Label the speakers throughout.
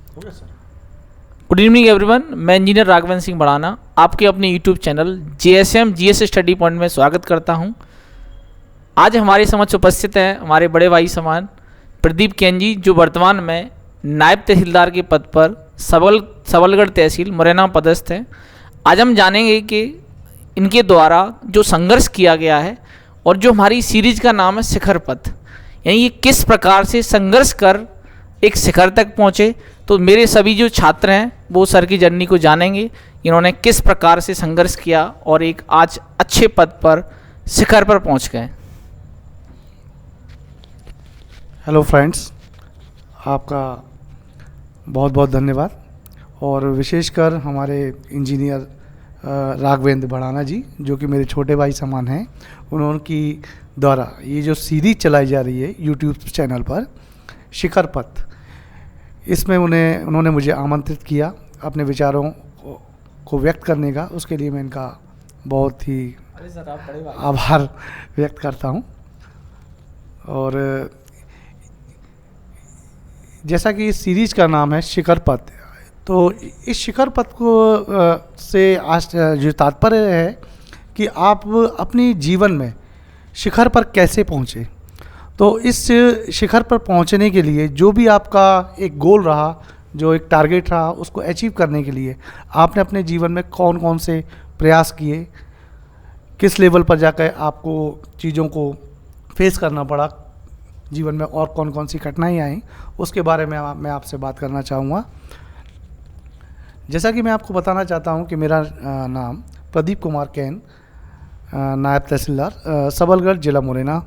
Speaker 1: Okay sir.
Speaker 2: Good evening everyone, मैं engineer Raghavendra Singh बढ़ाना आपके अपने YouTube channel JSM GS study point में स्वागत करता हूं। आज हमारे समक्ष उपस्थित हैं हमारे बड़े भाई समान प्रदीप कैन जी, जो वर्तमान में नायब तहसीलदार के पद पर सबलगढ़ तहसील मुरैना पदस्थ हैं। आज हम जानेंगे कि इनके द्वारा जो संघर्ष किया गया है और जो हमारी सीरीज का नाम है शिखर पथ, यानी ये किस प्रकार से संघर्ष कर एक शिखर तक पहुँचे। तो मेरे सभी जो छात्र हैं वो सर की जर्नी को जानेंगे, इन्होंने किस प्रकार से संघर्ष किया और एक आज अच्छे पद पर शिखर पर पहुंच गए।
Speaker 1: हेलो फ्रेंड्स, आपका बहुत बहुत धन्यवाद। और विशेषकर हमारे इंजीनियर राघवेंद्र बढ़ाना जी, जो कि मेरे छोटे भाई समान हैं, उनकी द्वारा ये जो सीरीज चलाई जा रही है यूट्यूब चैनल पर शिखर पथ, इसमें उन्होंने मुझे आमंत्रित किया अपने विचारों को व्यक्त करने का। उसके लिए मैं इनका बहुत ही आभार व्यक्त करता हूं। और जैसा कि इस सीरीज का नाम है शिखर पथ, तो इस शिखर पथ को से आज जो तात्पर्य है कि आप अपनी जीवन में शिखर पर कैसे पहुँचे। तो इस शिखर पर पहुंचने के लिए जो भी आपका एक गोल रहा, जो एक टारगेट रहा, उसको अचीव करने के लिए आपने अपने जीवन में कौन कौन से प्रयास किए, किस लेवल पर जाकर आपको चीज़ों को फेस करना पड़ा जीवन में, और कौन कौन सी कठिनाइयाँ आई, उसके बारे में मैं आपसे बात करना चाहूँगा। जैसा कि मैं आपको बताना चाहता हूँ कि मेरा नाम प्रदीप कुमार कैन, नायब तहसीलदार सबलगढ़ जिला मुरैना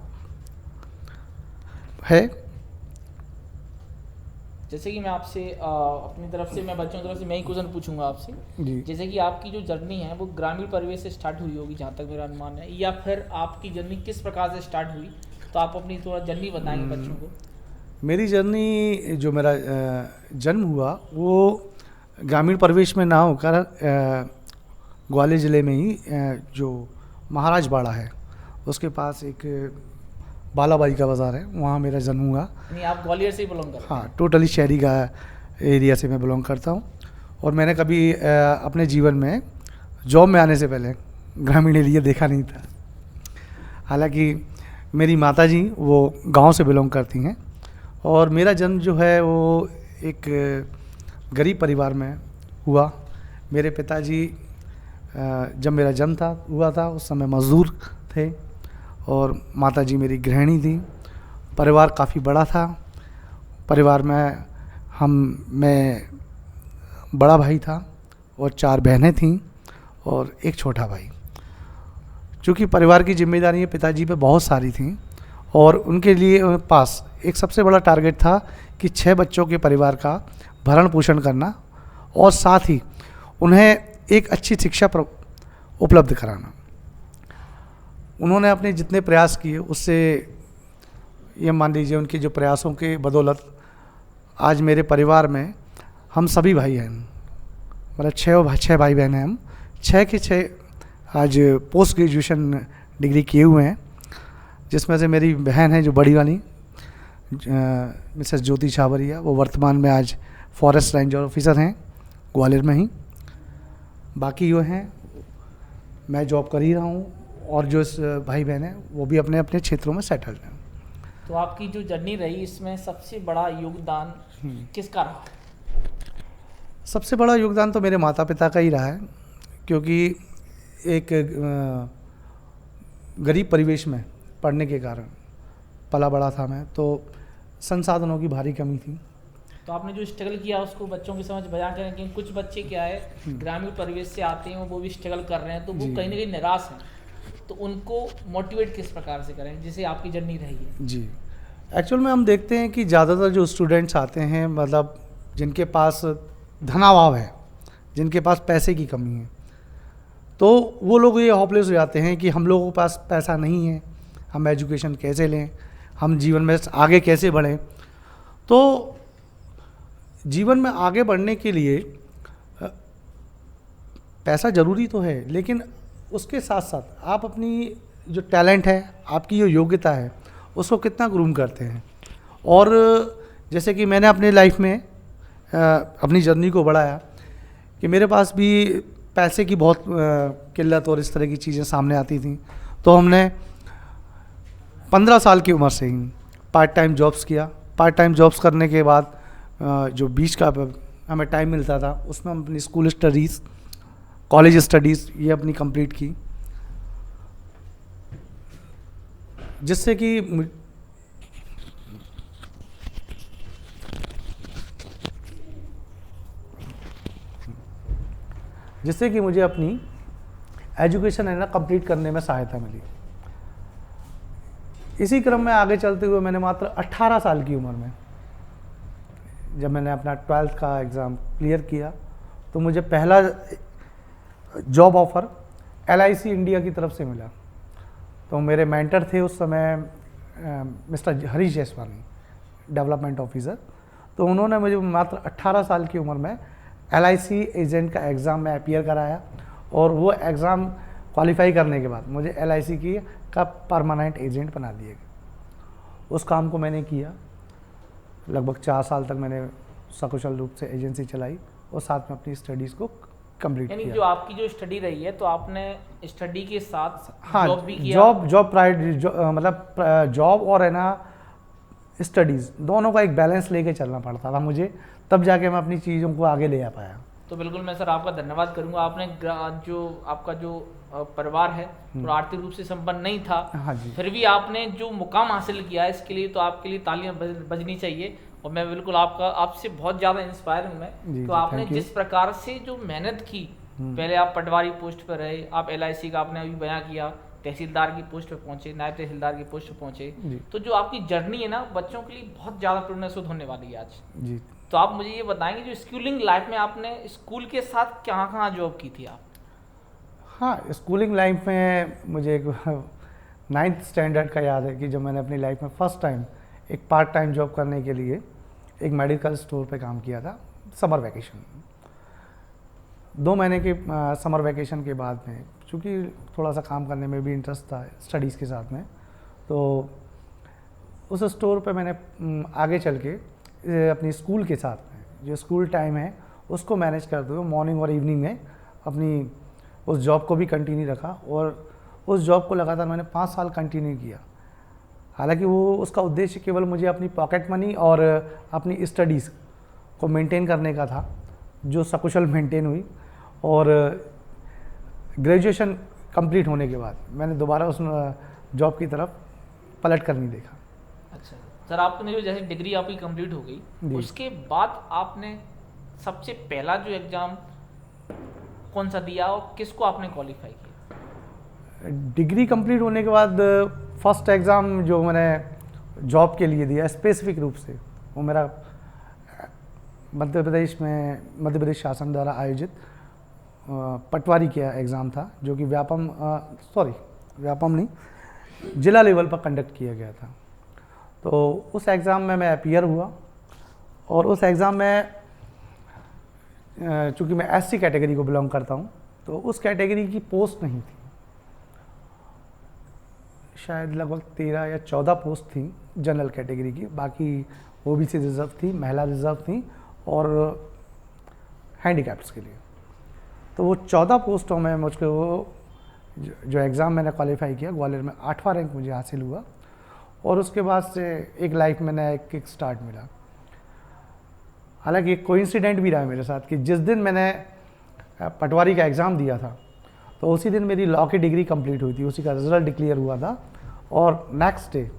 Speaker 1: है।
Speaker 2: जैसे कि मैं आपसे अपनी तरफ से, मैं बच्चों की तरफ से मैं ही क्वेश्चन पूछूंगा आपसे जी। जैसे कि आपकी जो जर्नी है वो ग्रामीण परिवेश से स्टार्ट हुई होगी जहाँ तक मेरा अनुमान है, या फिर आपकी जर्नी किस प्रकार से स्टार्ट हुई, तो आप अपनी थोड़ा जर्नी बताएंगे बच्चों को।
Speaker 1: मेरी जर्नी, जो मेरा जन्म हुआ वो ग्रामीण परिवेश में ना होकर ग्वालियर ज़िले में ही जो महाराज बाड़ा है उसके पास एक बालाबाई का बाज़ार है, वहाँ मेरा जन्म हुआ।
Speaker 2: नहीं, आप ग्वालियर से ही बिलोंग करते हैं?
Speaker 1: हाँ, टोटली शहरी का एरिया से मैं बिलोंग करता हूँ। और मैंने कभी अपने जीवन में जॉब में आने से पहले ग्रामीण एरिया देखा नहीं था। हालांकि मेरी माता जी वो गांव से बिलोंग करती हैं, और मेरा जन्म जो है वो एक गरीब परिवार में हुआ। मेरे पिताजी जब मेरा जन्म हुआ था उस समय मज़दूर थे, और माताजी मेरी गृहिणी थी। परिवार काफ़ी बड़ा था। परिवार में मैं बड़ा भाई था और 4 बहनें थीं और एक छोटा भाई। चूँकि परिवार की जिम्मेदारियाँ पिताजी पे बहुत सारी थीं, और उनके लिए पास एक सबसे बड़ा टारगेट था कि 6 बच्चों के परिवार का भरण पोषण करना, और साथ ही उन्हें एक अच्छी शिक्षा उपलब्ध कराना। उन्होंने अपने जितने प्रयास किए उससे, ये मान लीजिए उनके जो प्रयासों के बदौलत आज मेरे परिवार में हम सभी भाई हैं, मतलब 6 भाई बहन हैं। हम 6 के 6 आज पोस्ट ग्रेजुएशन डिग्री किए हुए हैं, जिसमें से मेरी बहन है जो बड़ी वाली मिसेस ज्योति छावरिया, वो वर्तमान में आज फॉरेस्ट रेंजर ऑफिसर हैं ग्वालियर में ही। बाकी जो हैं, मैं जॉब कर ही रहा हूँ, और जो भाई बहन हैं वो भी अपने अपने क्षेत्रों में सेटल्ड हैं।
Speaker 2: तो आपकी जो जर्नी रही, इसमें सबसे बड़ा योगदान किसका रहा?
Speaker 1: सबसे बड़ा योगदान तो मेरे माता पिता का ही रहा है, क्योंकि एक गरीब परिवेश में पढ़ने के कारण पला बड़ा था मैं, तो संसाधनों की भारी कमी थी।
Speaker 2: तो आपने जो स्ट्रगल किया उसको बच्चों की समझ बयां करें कि कुछ बच्चे क्या है ग्रामीण परिवेश से आते हैं, वो भी स्ट्रगल कर रहे हैं, तो वो कहीं ना कहीं निराश हैं, तो उनको मोटिवेट किस प्रकार से करें, जिसे आपकी जर्नी रही है? जी,
Speaker 1: एक्चुअल में हम देखते हैं कि ज़्यादातर जो स्टूडेंट्स आते हैं, मतलब जिनके पास धनाभाव है, जिनके पास पैसे की कमी है, तो वो लोग ये होपलेस हो जाते हैं कि हम लोगों के पास पैसा नहीं है, हम एजुकेशन कैसे लें, हम जीवन में आगे कैसे बढ़ें। तो जीवन में आगे बढ़ने के लिए पैसा ज़रूरी तो है, लेकिन उसके साथ साथ आप अपनी जो टैलेंट है, आपकी जो योग्यता है, उसको कितना ग्रूम करते हैं। और जैसे कि मैंने अपने लाइफ में अपनी जर्नी को बढ़ाया कि मेरे पास भी पैसे की बहुत किल्लत और इस तरह की चीज़ें सामने आती थी। तो हमने 15 साल की उम्र से ही पार्ट टाइम जॉब्स किया। पार्ट टाइम जॉब्स करने के बाद जो बीच का हमें टाइम मिलता था उसमें हम अपनी स्कूल स्टडीज़, कॉलेज स्टडीज़ ये अपनी कंप्लीट की, जिससे कि मुझे अपनी एजुकेशन है ना कंप्लीट करने में सहायता मिली। इसी क्रम में आगे चलते हुए मैंने मात्र 18 साल की उम्र में जब मैंने अपना 12th का एग्ज़ाम क्लियर किया तो मुझे पहला जॉब ऑफ़र LIC इंडिया की तरफ से मिला। तो मेरे मेंटर थे उस समय mister Harish Jaiswani, development officer. तो उन्होंने मुझे मात्र 18 साल की उम्र में LIC एजेंट का एग्ज़ाम में अपीयर कराया और वो एग्ज़ाम क्वालिफाई करने के बाद मुझे LIC की का परमानेंट एजेंट बना दिया गया। उस काम को मैंने किया, लगभग 4 साल तक मैंने सकुशल रूप से एजेंसी चलाई और साथ में अपनी स्टडीज़ को कंप्लीट
Speaker 2: यानी
Speaker 1: किया।
Speaker 2: जो आपकी जो स्टडी रही है तो आपने स्टडी के साथ
Speaker 1: हाँ,
Speaker 2: जॉब भी किया?
Speaker 1: मतलब जॉब और है ना स्टडीज़ दोनों का एक बैलेंस लेके चलना पड़ता था मुझे, तब जाके मैं अपनी चीज़ों को आगे ले आ पाया।
Speaker 2: तो बिल्कुल मैं सर आपका धन्यवाद करूंगा। आपने जो आपका जो परिवार है तो आर्थिक रूप से संपन्न नहीं था,
Speaker 1: हाँ जी।
Speaker 2: फिर भी आपने जो मुकाम हासिल किया इसके लिए तो आपके लिए तालियां बजनी चाहिए। और मैं बिल्कुल आपसे बहुत ज़्यादा इंस्पायर हूँ मैं। तो आपने जिस प्रकार से जो मेहनत की, पहले आप पटवारी पोस्ट पर रहे, आप LIC का आपने अभी बयां किया, तहसीलदार की पोस्ट पे पहुंचे, नायब तहसीलदार की पोस्ट पे पहुंचे। तो जो आपकी जर्नी है ना बच्चों के लिए बहुत ज़्यादा प्रेरणास्पद होने वाली है आज
Speaker 1: जी।
Speaker 2: तो आप मुझे ये बताएंगे जो स्कूलिंग लाइफ में आपने स्कूल के साथ कहाँ जॉब की थी आप?
Speaker 1: हाँ, स्कूलिंग लाइफ में मुझे एक 9th स्टैंडर्ड का याद है कि जब मैंने अपनी लाइफ में फ़र्स्ट टाइम एक पार्ट टाइम जॉब करने के लिए एक मेडिकल स्टोर पे काम किया था। समर वैकेशन 2 महीने के समर वैकेशन के बाद में, चूँकि थोड़ा सा काम करने में भी इंटरेस्ट था स्टडीज़ के साथ में, तो उस स्टोर पे मैंने आगे चल के अपनी स्कूल के साथ में जो स्कूल टाइम है उसको मैनेज करते हुए मॉर्निंग और इवनिंग में अपनी उस जॉब को भी कंटिन्यू रखा और उस जॉब को लगातार मैंने 5 साल कंटिन्यू किया। हालांकि वो उसका उद्देश्य केवल मुझे अपनी पॉकेट मनी और अपनी स्टडीज़ को मेंटेन करने का था, जो सकुशल मेंटेन हुई। और ग्रेजुएशन कंप्लीट होने के बाद मैंने दोबारा उस जॉब की तरफ पलट कर नहीं देखा।
Speaker 2: अच्छा सर, आपने जो जैसे डिग्री आपकी कंप्लीट हो गई उसके बाद आपने सबसे पहला जो एग्ज़ाम कौन सा दिया और किसको आपने क्वालिफाई किया?
Speaker 1: डिग्री कंप्लीट होने के बाद फर्स्ट एग्ज़ाम जो मैंने जॉब के लिए दिया स्पेसिफिक रूप से, वो मेरा मध्य प्रदेश शासन द्वारा आयोजित पटवारी का एग्ज़ाम था, जो कि व्यापम नहीं, जिला लेवल पर कंडक्ट किया गया था। तो उस एग्ज़ाम में मैं अपीयर हुआ और उस एग्ज़ाम में चूँकि मैं SC कैटेगरी को बिलोंग करता हूँ तो उस कैटेगरी की पोस्ट नहीं थी, शायद लगभग 13 या 14 पोस्ट थी जनरल कैटेगरी की, बाकी OBC रिजर्व थी, महिला रिजर्व थी और हैंडीकैप्स के लिए। तो वो 14 पोस्टों में मुझको वो जो एग्ज़ाम मैंने क्वालिफाई किया, ग्वालियर में 8वां रैंक मुझे हासिल हुआ और उसके बाद से एक लाइफ में नया एक किक स्टार्ट मिला। हालांकि एक कोइंसिडेंट भी रहा मेरे साथ कि जिस दिन मैंने पटवारी का एग्ज़ाम दिया था तो उसी दिन मेरी लॉ की डिग्री कंप्लीट हुई थी, उसी का रिज़ल्ट डिक्लेयर हुआ था। और नेक्स्ट डे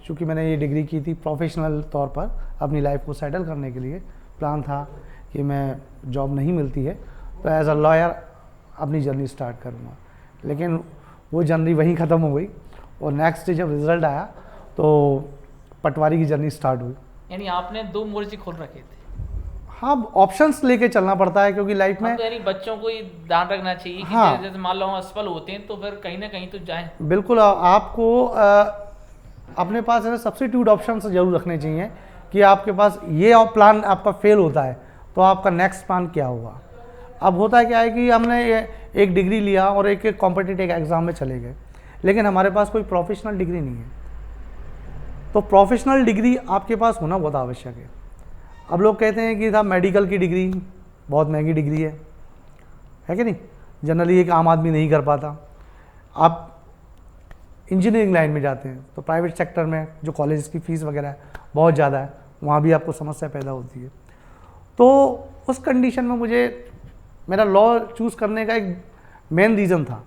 Speaker 1: चूँकि मैंने ये डिग्री की थी प्रोफेशनल तौर पर अपनी लाइफ को सेटल करने के लिए, प्लान था कि मैं जॉब नहीं मिलती है तो एज अ लॉयर अपनी जर्नी स्टार्ट करूँगा, लेकिन वो जर्नी वहीं ख़त्म हो गई और नेक्स्ट डे जब रिज़ल्ट आया तो पटवारी की जर्नी स्टार्ट हुई।
Speaker 2: यानी आपने 2 मोर्चे खोल रखे थे?
Speaker 1: हाँ, ऑप्शंस लेके चलना पड़ता है क्योंकि लाइफ में
Speaker 2: तो यानी बच्चों को ये ध्यान रखना चाहिए कि
Speaker 1: हाँ,
Speaker 2: जैसे मान लो हम असफल होते हैं तो फिर कहीं ना कहीं तो जाएं।
Speaker 1: बिल्कुल, आपको अपने पास है सब्स्टिट्यूट ऑप्शंस जरूर रखने चाहिए कि आपके पास ये प्लान आपका फेल होता है तो आपका नेक्स्ट प्लान क्या होगा। अब होता है क्या है कि हमने एक डिग्री लिया और एक कॉम्पिटिटिव एग्ज़ाम में चले गए, लेकिन हमारे पास कोई प्रोफेशनल डिग्री नहीं है। तो प्रोफेशनल डिग्री आपके पास होना बहुत आवश्यक है। अब लोग कहते हैं कि साहब मेडिकल की डिग्री बहुत महंगी डिग्री है कि नहीं, जनरली एक आम आदमी नहीं कर पाता। आप इंजीनियरिंग लाइन में जाते हैं तो प्राइवेट सेक्टर में जो कॉलेज की फ़ीस वगैरह है बहुत ज़्यादा है, वहाँ भी आपको समस्या पैदा होती है। तो उस कंडीशन में मुझे मेरा लॉ चूज़ करने का एक मेन रीज़न था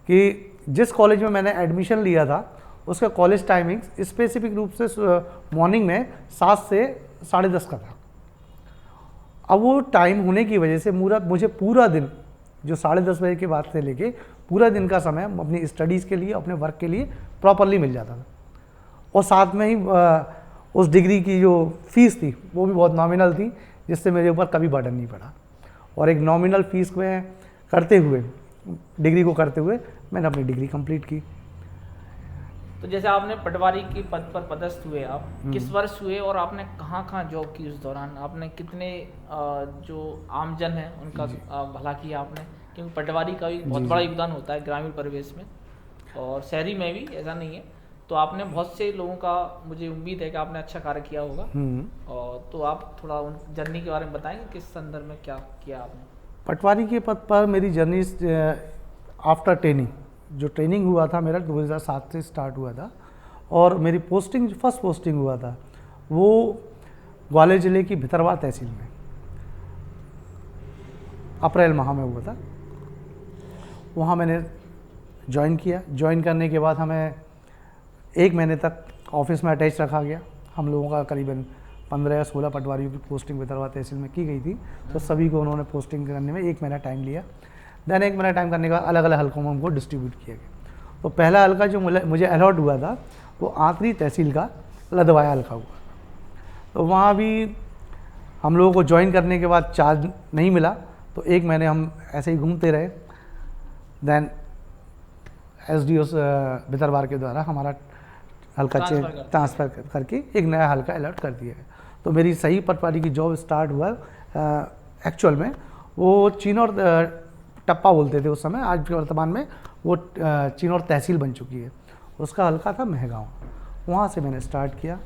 Speaker 1: कि जिस कॉलेज में मैंने एडमिशन लिया था उसका कॉलेज टाइमिंग्स स्पेसिफिक रूप से मॉर्निंग में 7 से 10:30 का था। अब वो टाइम होने की वजह से मुझे पूरा दिन जो 10:30 बजे के बाद से लेके पूरा दिन का समय अपनी स्टडीज़ के लिए, अपने वर्क के लिए प्रॉपरली मिल जाता था। और साथ में ही उस डिग्री की जो फ़ीस थी वो भी बहुत नॉमिनल थी, जिससे मेरे ऊपर कभी बर्डन नहीं पड़ा। और एक नॉमिनल फ़ीस में करते हुए, डिग्री को करते हुए मैंने अपनी डिग्री कंप्लीट की।
Speaker 2: तो जैसे आपने पटवारी के पद पर पदस्थ हुए, आप किस वर्ष हुए और आपने कहाँ कहाँ जॉब की? उस दौरान आपने कितने जो आमजन है उनका भला किया आपने? क्योंकि पटवारी का भी बहुत बड़ा योगदान होता है ग्रामीण परिवेश में और शहरी में भी, ऐसा नहीं है। तो आपने बहुत से लोगों का, मुझे उम्मीद है कि आपने अच्छा कार्य किया होगा। और तो आप थोड़ा उन जर्नी के बारे में बताएंगे, किस संदर्भ में क्या किया आपने?
Speaker 1: पटवारी के पद पर मेरी जर्नी आफ्टर ट्रेनिंग, जो ट्रेनिंग हुआ था मेरा 2007 से स्टार्ट हुआ था, और मेरी पोस्टिंग, फर्स्ट पोस्टिंग हुआ था वो ग्वालियर ज़िले की भितरवार तहसील में अप्रैल माह में हुआ था। वहाँ मैंने ज्वाइन किया। ज्वाइन करने के बाद हमें 1 महीने तक ऑफिस में अटैच रखा गया। हम लोगों का करीबन 15 या 16 पटवारियों की पोस्टिंग भितरवार तहसील में की गई थी। तो सभी को उन्होंने पोस्टिंग करने में 1 महीना टाइम लिया। देन 1 महीना टाइम करने का अलग अलग हल्कों में हमको डिस्ट्रीब्यूट किया गया। तो पहला हल्का जो मुझे अलॉट हुआ था वो आखिरी तहसील का लदवाया हल्का हुआ। तो वहाँ भी हम लोगों को ज्वाइन करने के बाद चार्ज नहीं मिला, तो 1 महीने हम ऐसे ही घूमते रहे। देन SDO भितरवार के द्वारा हमारा हल्का ट्रांसफ़र करके एक नया हल्का अलॉट कर दिया गया। तो मेरी सही पटवारी की जॉब स्टार्ट हुआ एक्चुअल में वो चिनौर टप्पा बोलते थे उस समय, आज वर्तमान में वो चिनौर तहसील बन चुकी है। उसका हल्का था महगांव, वहाँ से मैंने स्टार्ट किया।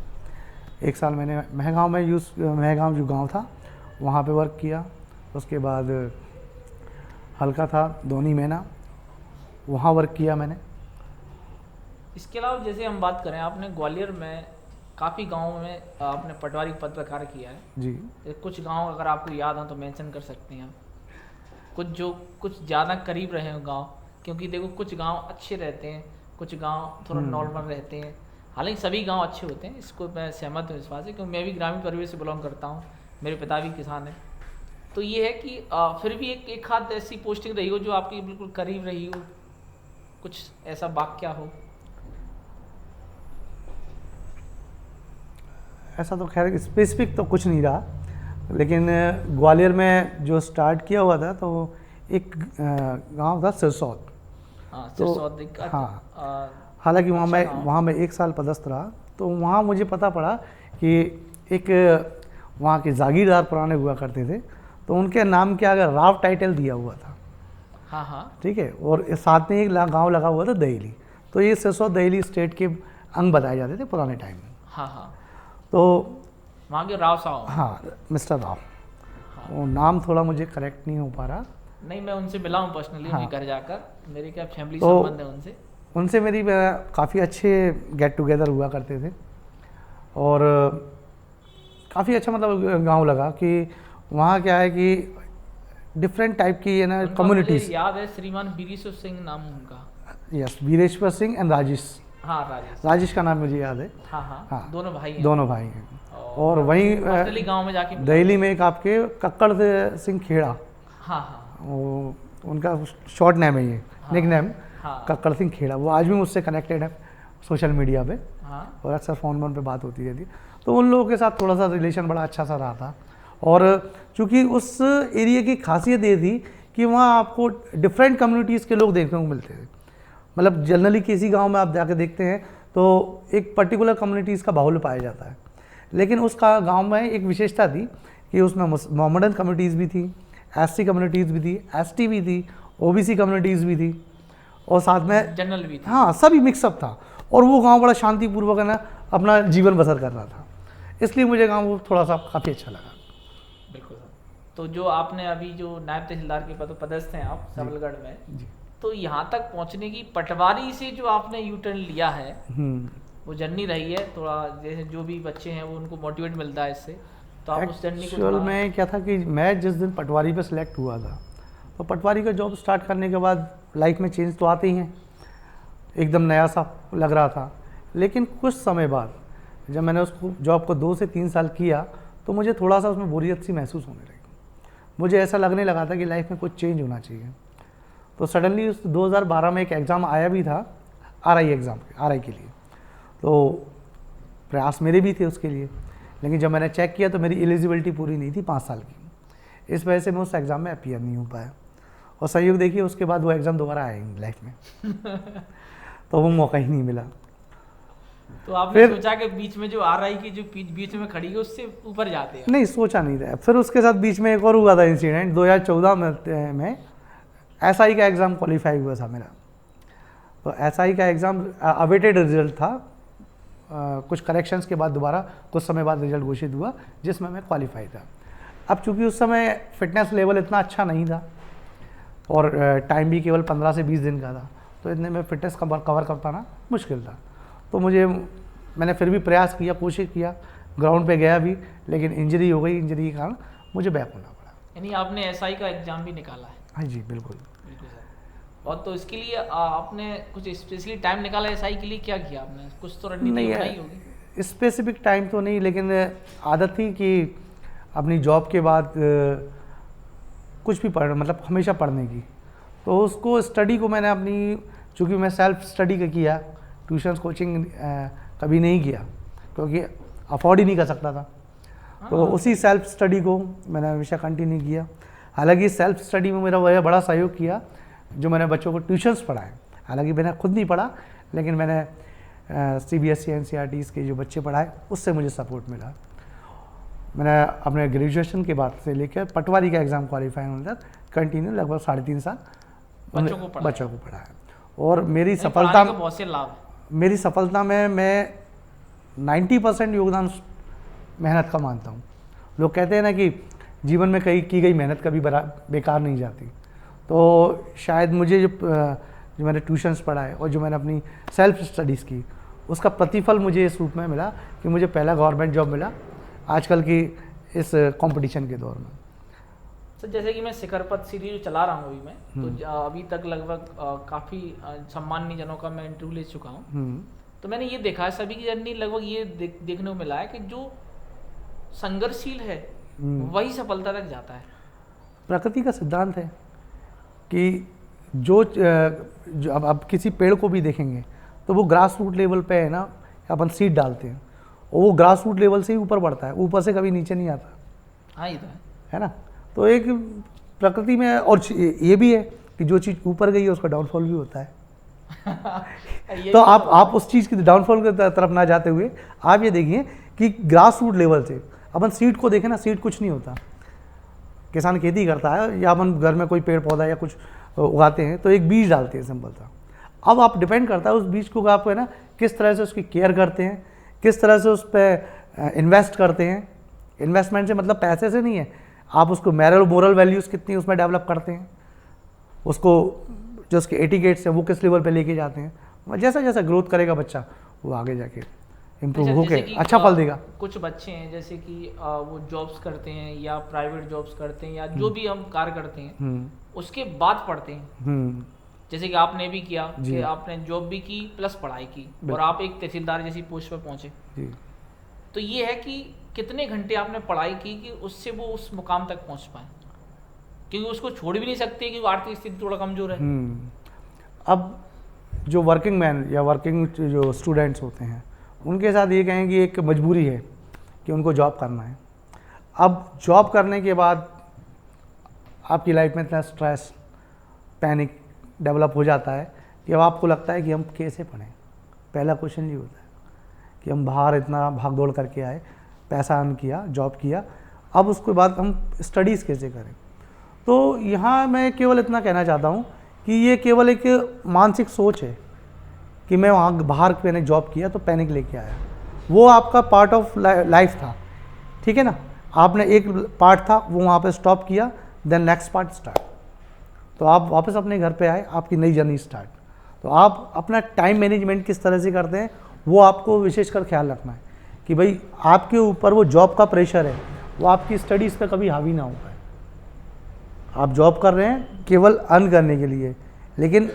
Speaker 1: 1 साल मैंने महगांव में महगांव जो गांव था वहाँ पे वर्क किया। उसके बाद हल्का था दोनी मैना, वहाँ वर्क किया मैंने।
Speaker 2: इसके अलावा जैसे हम बात करें, आपने ग्वालियर में काफ़ी गाँव में आपने पटवारी पद पर कार्य किया है
Speaker 1: जी।
Speaker 2: कुछ गांव अगर आपको याद हो तो मेंशन कर सकते हैं आप, कुछ ज़्यादा करीब रहे हो गांव, क्योंकि देखो कुछ गांव अच्छे रहते हैं, कुछ गांव थोड़ा नॉर्मल रहते हैं। हालांकि सभी गांव अच्छे होते हैं, इसको मैं सहमत हूँ इस बात से, क्योंकि मैं भी ग्रामीण परिवेश से बिलोंग करता हूँ, मेरे पिता भी किसान हैं। तो ये है कि फिर भी एक हाथ ऐसी पोस्टिंग रही हो जो आपकी बिल्कुल करीब रही हो, कुछ ऐसा वाक्या हो?
Speaker 1: ऐसा तो खैर स्पेसिफिक तो कुछ नहीं रहा, लेकिन ग्वालियर में जो स्टार्ट किया हुआ था तो एक गांव था सिरसौद।
Speaker 2: तो
Speaker 1: हाँ, हालांकि वहाँ मैं 1 साल पदस्थ रहा। तो वहाँ मुझे पता पड़ा कि एक वहाँ के जागीरदार पुराने हुआ करते थे, तो उनके नाम के आगे राव टाइटल दिया हुआ था।
Speaker 2: हाँ
Speaker 1: ठीक है। और साथ में एक गांव लगा हुआ था दहली। तो ये सिरसौद दहली स्टेट के अंग बताए जाते थे पुराने टाइम में।
Speaker 2: हाँ।
Speaker 1: तो
Speaker 2: वहाँ के राव साहब,
Speaker 1: हाँ, मिस्टर राव। वो नाम थोड़ा मुझे करेक्ट नहीं हो पा रहा।
Speaker 2: नहीं, मैं उनसे मिला हूँ पर्सनली।
Speaker 1: हाँ।
Speaker 2: घर जाकर मेरे क्या फैमिली
Speaker 1: तो
Speaker 2: संबंध है
Speaker 1: उनसे मेरी काफ़ी अच्छे गेट टुगेदर हुआ करते थे, और काफ़ी अच्छा मतलब गांव लगा कि वहाँ क्या है कि डिफरेंट टाइप की है ना कम्युनिटीज़।
Speaker 2: याद है श्रीमान वीरेश्वर सिंह नाम उनका।
Speaker 1: Yes, Vireshwar Singh and Rajesh.
Speaker 2: हाँ,
Speaker 1: राजेश का नाम मुझे याद है।
Speaker 2: हाँ, दोनों भाई हैं।
Speaker 1: और वहीं
Speaker 2: गांव में जाके
Speaker 1: दिल्ली में एक आपके कक्कड़ सिंह खेड़ा, वो उनका शॉर्ट नेम है, ये निक नेम कक्कड़ सिंह खेड़ा। वो आज भी मुझसे कनेक्टेड है सोशल मीडिया पे, और अक्सर फ़ोन पे बात होती रहती है। तो उन लोगों के साथ थोड़ा सा रिलेशन बड़ा अच्छा सा रहा था। और चूँकि उस एरिया की खासियत ये थी कि वहाँ आपको डिफरेंट कम्युनिटीज़ के लोग देखने को मिलते थे। मतलब जनरली किसी गांव में आप जाके देखते हैं तो एक पर्टिकुलर कम्युनिटीज़ का बाहुल्य पाया जाता है, लेकिन उसका गांव में एक विशेषता थी कि उसमें मोहम्मडन कम्युनिटीज़ भी थी, SC कम्युनिटीज़ भी थी, ST भी थी, OBC कम्युनिटीज़ भी थी, और साथ में
Speaker 2: जनरल भी थी।
Speaker 1: हाँ, सभी मिक्सअप था। और वो गांव बड़ा शांतिपूर्वक है ना अपना जीवन बसर कर रहा था। इसलिए मुझे काम वो थोड़ा सा काफ़ी अच्छा लगा।
Speaker 2: बिल्कुल सर। तो जो आपने अभी जो नायब तहसीलदार के पद पदस्थ हैं आप सबलगढ़ में,
Speaker 1: जी।
Speaker 2: तो यहाँ तक पहुँचने की पटवारी से जो आपने यू टर्न लिया है वो जर्नी रही है, थोड़ा जैसे जो भी बच्चे हैं वो उनको मोटिवेट मिलता है इससे, तो आप उस जर्नी को
Speaker 1: एक्चुअल
Speaker 2: थोड़ा
Speaker 1: में क्या था कि मैं जिस दिन पटवारी पे सिलेक्ट हुआ था, तो पटवारी का जॉब स्टार्ट करने के बाद लाइफ में चेंज तो आते ही हैं, एकदम नया सा लग रहा था। लेकिन कुछ समय बाद जब मैंने उसको जॉब को 2 से 3 साल किया तो मुझे थोड़ा सा उसमें बोरियत सी महसूस होने लगी। मुझे ऐसा लगने लगा था कि लाइफ में कुछ चेंज होना चाहिए। तो सडनली उस 2012 में एक एग्ज़ाम आया भी था, आरआई एग्ज़ाम, आरआई के लिए। तो प्रयास मेरे भी थे उसके लिए, लेकिन जब मैंने चेक किया तो मेरी एलिजिबिलिटी पूरी नहीं थी 5 साल की। इस वजह से मैं उस एग्ज़ाम में अपीयर नहीं हो पाया। और सहयोग देखिए, उसके बाद वो एग्ज़ाम दोबारा आया ही लाइफ में तो वो मौका ही नहीं मिला।
Speaker 2: तो आपने सोचा कि बीच में जो आरआई की जो बीच में खड़ी है उससे ऊपर जाते हैं?
Speaker 1: नहीं, सोचा नहीं था। फिर उसके साथ बीच में एक और हुआ था इंसिडेंट, 2014 में एसआई का एग्ज़ाम क्वालिफाई हुआ था मेरा। तो एसआई का एग्ज़ाम अवेटेड रिजल्ट था, कुछ करेक्शंस के बाद दोबारा कुछ समय बाद रिजल्ट घोषित हुआ जिसमें मैं क्वालिफाई था। अब चूंकि उस समय फिटनेस लेवल इतना अच्छा नहीं था और टाइम भी केवल 15 से 20 दिन का था, तो इतने में फिटनेस कवर कर पाना मुश्किल था। तो मैंने फिर भी प्रयास किया, कोशिश किया, ग्राउंड पे गया भी, लेकिन इंजरी हो गई। इंजरी के कारण मुझे बैक होना पड़ा।
Speaker 2: यानी आपने एसआई का एग्ज़ाम भी निकाला है?
Speaker 1: हाँ जी, बिल्कुल।
Speaker 2: बिल्कुल सर। और तो इसके लिए आपने कुछ स्पेशली टाइम निकाला एसआई के लिए? क्या किया आपने? कुछ तो रणनीति अपनाई होगी।
Speaker 1: स्पेसिफिक टाइम तो नहीं, लेकिन आदत थी कि अपनी जॉब के बाद कुछ भी मतलब हमेशा पढ़ने की। तो उसको स्टडी को मैंने अपनी, चूँकि मैं सेल्फ स्टडी का किया, ट्यूशन्स कोचिंग कभी नहीं किया क्योंकि अफोर्ड ही नहीं कर सकता था। तो उसी सेल्फ स्टडी को मैंने हमेशा कंटिन्यू किया। हालांकि सेल्फ स्टडी में मेरा वह बड़ा सहयोग किया जो मैंने बच्चों को ट्यूशन्स पढ़ाए। हालांकि मैंने खुद नहीं पढ़ा, लेकिन मैंने CBSE NCERTs के जो बच्चे पढ़ाए उससे मुझे सपोर्ट मिला। मैंने अपने ग्रेजुएशन के बाद से लेकर पटवारी का एग्ज़ाम क्वालिफाई होने तक कंटिन्यू लगभग 3.5 साल बच्चों को पढ़ाया। और मेरी सफलता,
Speaker 2: बहुत से लाभ,
Speaker 1: मेरी सफलता में मैं 90% योगदान मेहनत का मानता हूँ। लोग कहते हैं ना कि जीवन में कहीं की गई मेहनत कभी बेकार नहीं जाती। तो शायद मुझे जो मैंने ट्यूशन्स पढ़ाए और जो मैंने अपनी सेल्फ स्टडीज़ की, उसका प्रतिफल मुझे इस रूप में मिला कि मुझे पहला गवर्नमेंट जॉब मिला आजकल की इस कंपटीशन के दौर में।
Speaker 2: सर जैसे कि मैं शिखर पथ सीरीज चला रहा हूँ अभी मैं, तो अभी तक लगभग काफ़ी सम्माननीय जनों का मैं इंटरव्यू ले चुका हूँ। तो मैंने ये देखा है सभी की जर्नी लगभग ये देखने को मिला है कि जो संघर्षशील है वही सफलता तक जाता है।
Speaker 1: प्रकृति का सिद्धांत है कि जो अब किसी पेड़ को भी देखेंगे तो वो ग्रास रूट लेवल पे है ना, अपन सीड डालते हैं और वो ग्रास रूट लेवल से ही ऊपर बढ़ता है, ऊपर से कभी नीचे नहीं आता।
Speaker 2: हाँ ये तो
Speaker 1: है ना। तो एक प्रकृति में, और ये भी है कि जो चीज़ ऊपर गई है उसका डाउनफॉल भी होता है तो आप उस चीज़ की डाउनफॉल की तरफ ना जाते हुए आप ये देखिए कि ग्रास रूट लेवल से अपन सीड को देखें ना, सीड कुछ नहीं होता। किसान खेती करता है या अपन घर में कोई पेड़ पौधा या कुछ उगाते हैं तो एक बीज डालते हैं, सिंपल सा। अब आप डिपेंड करता है उस बीज को आप है ना किस तरह से उसकी केयर करते हैं, किस तरह से उस पर इन्वेस्ट करते हैं। इन्वेस्टमेंट से मतलब पैसे से नहीं है, आप उसको मोरल वैल्यूज़ कितनी उसमें डेवलप करते हैं, उसको जो उसके एटिकेट्स हैं वो किस लेवल पे लेके जाते हैं। जैसा जैसा ग्रोथ करेगा बच्चा वो आगे जाके इम्प्रूव होके अच्छा फल देगा।
Speaker 2: कुछ बच्चे हैं जैसे कि वो जॉब्स करते हैं या प्राइवेट जॉब्स करते हैं या जो भी हम कार्य करते हैं उसके बाद पढ़ते हैं, जैसे कि आपने भी किया कि आपने जॉब भी की प्लस पढ़ाई की और आप एक तहसीलदार जैसी पोस्ट पर पहुंचे। तो ये है कि कितने घंटे आपने पढ़ाई की कि उससे वो उस मुकाम तक पहुंच पाए, क्योंकि उसको छोड़ भी नहीं सकते कि आर्थिक स्थिति थोड़ा कमजोर है।
Speaker 1: अब जो वर्किंग मैन या वर्किंग जो स्टूडेंट्स होते हैं उनके साथ ये कहें कि एक मजबूरी है कि उनको जॉब करना है। अब जॉब करने के बाद आपकी लाइफ में इतना स्ट्रेस, पैनिक डेवलप हो जाता है कि अब आपको लगता है कि हम कैसे पढ़ें। पहला क्वेश्चन ये होता है कि हम बाहर इतना भाग दौड़ करके आए, पैसा अर्न किया, जॉब किया, अब उसके बाद हम स्टडीज़ कैसे करें। तो यहाँ मैं केवल इतना कहना चाहता हूँ कि ये केवल एक मानसिक सोच है कि मैं वहाँ बाहर मैंने जॉब किया तो पैनिक लेके आया। वो आपका पार्ट ऑफ लाइफ था, ठीक है ना। आपने एक पार्ट था वो वहाँ पे स्टॉप किया, देन नेक्स्ट पार्ट स्टार्ट। तो आप वापस अपने घर पे आए, आपकी नई जर्नी स्टार्ट। तो आप अपना टाइम मैनेजमेंट किस तरह से करते हैं वो आपको विशेषकर ख्याल रखना है कि भाई आपके ऊपर वो जॉब का प्रेशर है वो आपकी स्टडीज़ पे कभी हावी ना हो पाए। आप जॉब कर रहे हैं केवल अर्न करने के लिए, लेकिन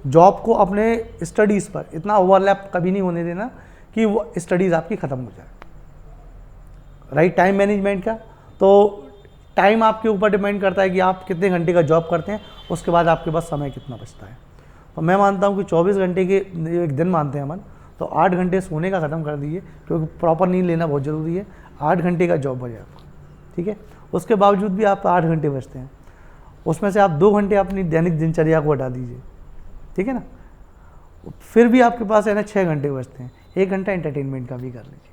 Speaker 1: जॉब को अपने स्टडीज़ पर इतना ओवरलैप कभी नहीं होने देना कि वो स्टडीज़ आपकी ख़त्म हो जाए। राइट टाइम मैनेजमेंट का, तो टाइम आपके ऊपर डिपेंड करता है कि आप कितने घंटे का जॉब करते हैं, उसके बाद आपके पास समय कितना बचता है। तो मैं मानता हूँ कि 24 घंटे के एक दिन मानते हैं अपन, तो 8 घंटे सोने का ख़त्म कर दीजिए, क्योंकि प्रॉपर नींद लेना बहुत ज़रूरी है। 8 घंटे का जॉब बचे आपका, ठीक है। उसके बावजूद भी आप 8 घंटे बचते हैं, उसमें से आप 2 घंटे अपनी दैनिक दिनचर्या को हटा दीजिए, ठीक है ना। फिर भी आपके पास है ना 6 घंटे बचते हैं, 1 घंटा एंटरटेनमेंट का भी कर लीजिए,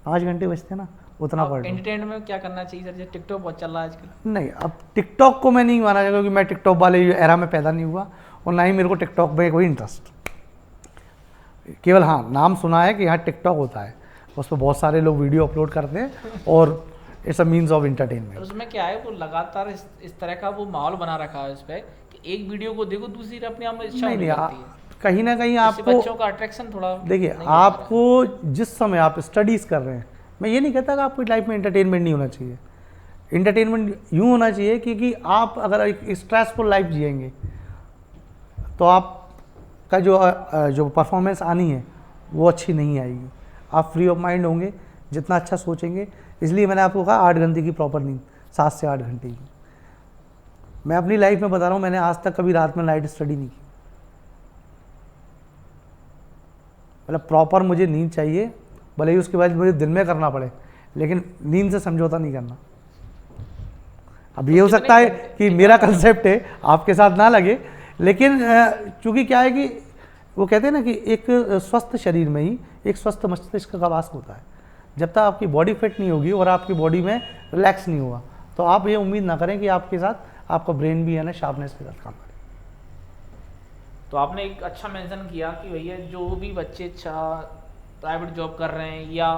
Speaker 1: 5 घंटे बचते हैं ना, उतना पढ़ लो।
Speaker 2: एंटरटेनमेंट में क्या करना चाहिए सर? जैसे टिकटॉक बहुत चल रहा है आजकल।
Speaker 1: नहीं, अब टिकटॉक को मैं नहीं माना जाएगा, क्योंकि मैं टिकटॉक वाले एरा में पैदा नहीं हुआ और ना ही मेरे को टिकटॉक में कोई इंटरेस्ट। केवल हाँ, नाम सुना है कि यहाँ टिकटॉक होता है, उस पर बहुत सारे लोग वीडियो अपलोड करते हैं और it's a means of entertainment.
Speaker 2: उसमें क्या है, वो लगातार इस तरह का वो माहौल बना रखा है उस पर कि एक वीडियो को देखो दूसरी अपने आप में इच्छा होने लगती है।
Speaker 1: कहीं ना कहीं आपको
Speaker 2: बच्चों का अट्रैक्शन थोड़ा
Speaker 1: देखिए, आपको जिस समय आप स्टडीज़ कर रहे हैं, मैं ये नहीं कहता कि आपकी लाइफ में एंटरटेनमेंट नहीं होना चाहिए। एंटरटेनमेंट यूँ होना चाहिए क्योंकि आप अगर एक स्ट्रेसफुल लाइफ जिएंगे तो आपका जो परफॉर्मेंस आनी है वो अच्छी नहीं आएगी। आप फ्री ऑफ माइंड होंगे जितना अच्छा सोचेंगे। इसलिए मैंने आपको कहा 8 घंटे की प्रॉपर नींद, 7 से 8 घंटे की। मैं अपनी लाइफ में बता रहा हूँ, मैंने आज तक कभी रात में नाइट स्टडी नहीं की। मतलब प्रॉपर मुझे नींद चाहिए, भले ही उसके बाद मुझे दिन में करना पड़े, लेकिन नींद से समझौता नहीं करना। अब ये हो सकता है कि मेरा कंसेप्ट है आपके साथ ना लगे, लेकिन चूंकि क्या है कि वो कहते हैं ना कि एक स्वस्थ शरीर में ही एक स्वस्थ मस्तिष्क का वास होता है। जब तक आपकी बॉडी फिट नहीं होगी और आपकी बॉडी में रिलैक्स नहीं हुआ, तो आप ये उम्मीद ना करें कि आपके साथ आपका ब्रेन भी है ना शार्पनेस के साथ काम करे।
Speaker 2: तो आपने एक अच्छा मेंशन किया कि भैया जो भी बच्चे प्राइवेट जॉब कर रहे हैं या